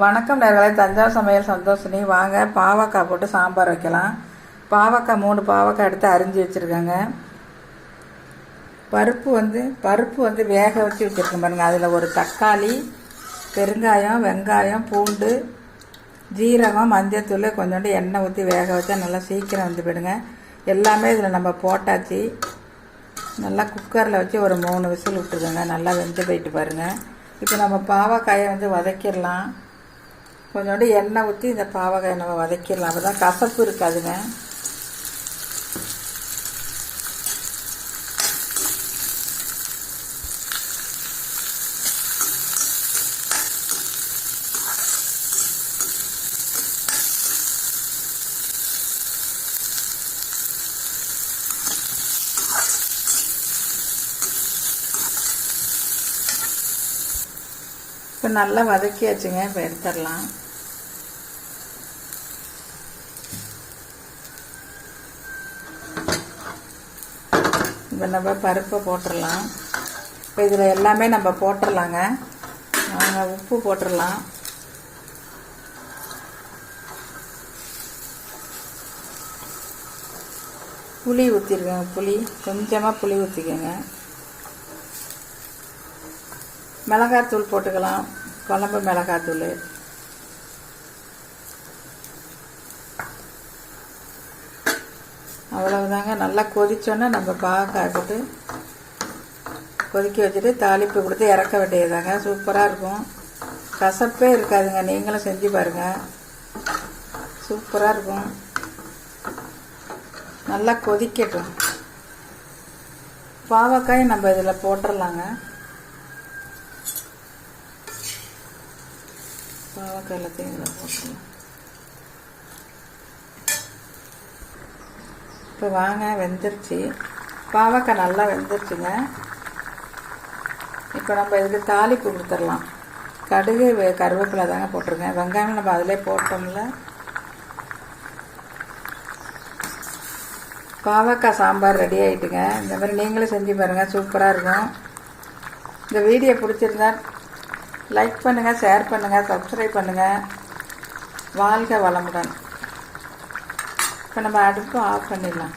வணக்கம் நேர்களே, தஞ்சாவூர் சமையல் சந்தோஷினி. வாங்க பாவக்காய் போட்டு சாம்பார் வைக்கலாம். பாவக்காய் 3 பாவக்காய் எடுத்து அரிஞ்சு வச்சுருக்கேங்க. பருப்பு வந்து வேக வச்சு வச்சுருக்கேன் பாருங்கள். அதில் ஒரு தக்காளி, பெருங்காயம், வெங்காயம், பூண்டு, ஜீரகம், மஞ்சத்தூள், கொஞ்சோண்டு எண்ணெய் ஊற்றி வேக வச்சா நல்லா சீக்கிரம் வந்து போயிடுங்க. எல்லாமே இதில் நம்ம போட்டாச்சு. நல்லா குக்கரில் வச்சு ஒரு 3 விசில் விட்டுருக்கோங்க. நல்லா வெந்து போயிட்டு பாருங்கள். இப்போ நம்ம பாவக்காயை வந்து வதக்கிடலாம். கொஞ்சோண்டு எண்ணெய் ஊற்றி இந்த பாவக்காயை நம்ம வதக்கிடலாம். அப்போ தான் கசப்பு இருக்காதுங்க. இப்போ நல்லா வதக்கியாச்சுங்க. இப்போ எடுத்துடலாம். இப்போ நம்ம பருப்பை போட்டுடலாம். இப்போ இதில் எல்லாமே நம்ம போட்டுடலாங்க. நாங்கள் உப்பு போட்டுடலாம். புளி ஊற்றிருக்கேங்க. கொஞ்சமாக புளி ஊற்றிக்கோங்க. மிளகாத்தூள் போட்டுக்கலாம். குழம்பு மிளகாத்தூள். அவ்வளவுதாங்க. நல்லா கொதிச்சோன்னா நம்ம பாவக்காய் போட்டு கொதிக்க வச்சுட்டு தாளிப்பு கொடுத்து இறக்க வேண்டியதாங்க. சூப்பராக இருக்கும். கசப்பே இருக்காதுங்க. நீங்களும் செஞ்சு பாருங்கள். சூப்பராக இருக்கும். நல்லா கொதிக்கட்டும். பாவக்காய் நம்ம இதில் போட்டுடலாங்க. பாவக்காய் எல்லாத்தையும் இதில் போட்டுடலாம். இப்போ வாங்க, வெந்துருச்சு. பாவக்காய் நல்லா வெந்துருச்சுங்க. இப்போ நம்ம இதுக்கு தாளிப்பு கொடுத்துடலாம். கடுகு, கருவேப்பிலை தாங்க போட்டிருக்கேன். வெங்காயம் நம்ம அதிலே போட்டோம்ல. பாவக்காய் சாம்பார் ரெடி ஆகிட்டுங்க. இந்த மாதிரி நீங்களும் செஞ்சு பாருங்கள். சூப்பராக இருக்கும். இந்த வீடியோ பிடிச்சிருந்தா லைக் பண்ணுங்கள், ஷேர் பண்ணுங்கள், சப்ஸ்கிரைப் பண்ணுங்கள். வாழ்க வளமுடன். இப்போ நம்ம அடுப்பு ஆஃப் பண்ணிடலாம்.